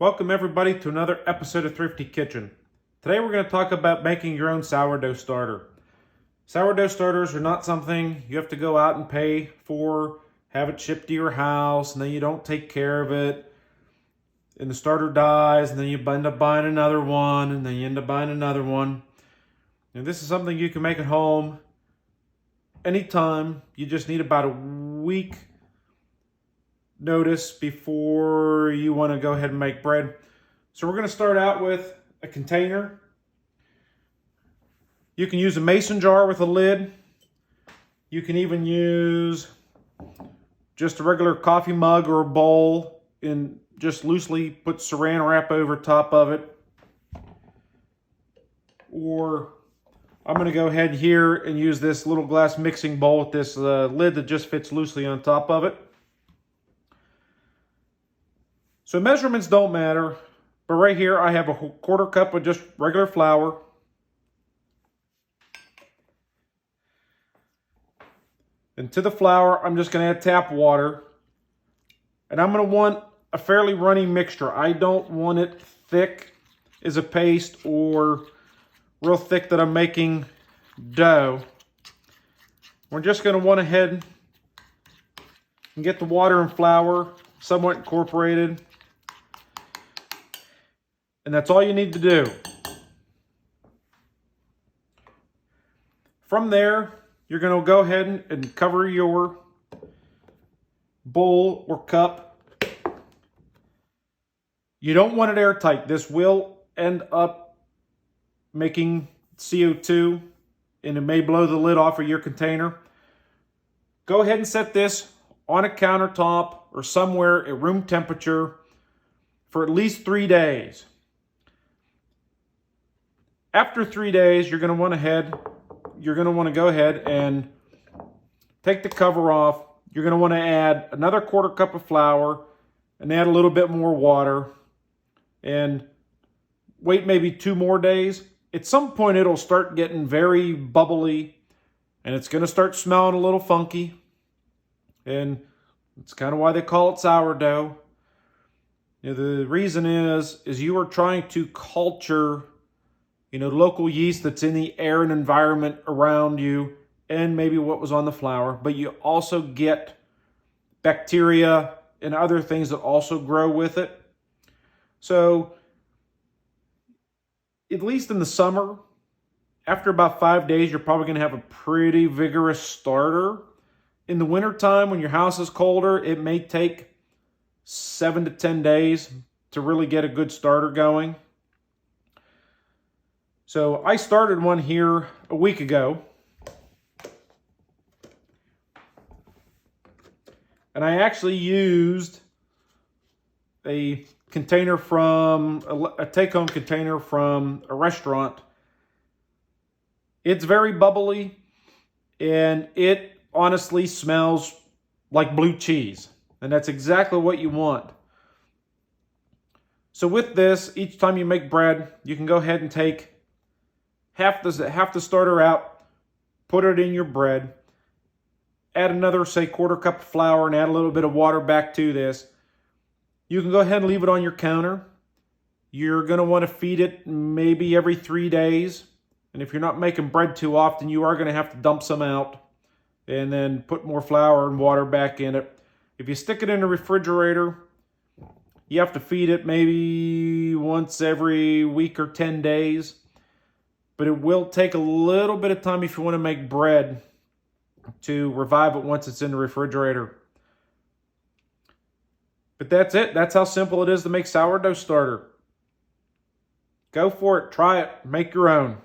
Welcome everybody to another episode of Thrifty Kitchen. Today we're going to talk about making your own sourdough starter. Sourdough starters are not something you have to go out and pay for, have it shipped to your house, and then you don't take care of it, and the starter dies, and then you end up buying another one, and then you end up buying another one. And this is something you can make at home anytime. You just need about a week notice before you want to go ahead and make bread. So we're going to start out with a container. You can use a mason jar with a lid. You can even use just a regular coffee mug or a bowl and just loosely put saran wrap over top of it. Or I'm going to go ahead here and use this little glass mixing bowl with this lid that just fits loosely on top of it. So measurements don't matter, but right here I have a quarter cup of just regular flour. And to the flour, I'm just going to add tap water. And I'm going to want a fairly runny mixture. I don't want it thick as a paste or real thick that I'm making dough. We're just going to want to head and get the water and flour somewhat incorporated. And that's all you need to do. From there, you're going to go ahead and cover your bowl or cup. You don't want it airtight. This will end up making CO2 and it may blow the lid off of your container. Go ahead and set this on a countertop or somewhere at room temperature for at least 3 days. After 3 days, you're going to want to go ahead and take the cover off. You're going to want to add another quarter cup of flour and add a little bit more water and wait maybe 2 more days. At some point, it'll start getting very bubbly and it's going to start smelling a little funky. And it's kind of why they call it sourdough. The reason is you are trying to culture local yeast that's in the air and environment around you and maybe what was on the flour, but you also get bacteria and other things that also grow with it. So at least in the summer, after about 5 days, you're probably going to have a pretty vigorous starter. In the wintertime, when your house is colder, it may take 7 to 10 days to really get a good starter going. So I started one here a week ago. And I actually used a container from, a take-home container from a restaurant. It's very bubbly and it honestly smells like blue cheese. And that's exactly what you want. So with this, each time you make bread, you can go ahead and take half the starter out, put it in your bread, add another, say, quarter cup of flour and add a little bit of water back to this. You can go ahead and leave it on your counter. You're going to want to feed it maybe every 3 days. And if you're not making bread too often, you are going to have to dump some out and then put more flour and water back in it. If you stick it in the refrigerator, you have to feed it maybe once every week or 10 days. But it will take a little bit of time if you want to make bread to revive it once it's in the refrigerator. But that's it. That's how simple it is to make sourdough starter. Go for it. Try it. Make your own.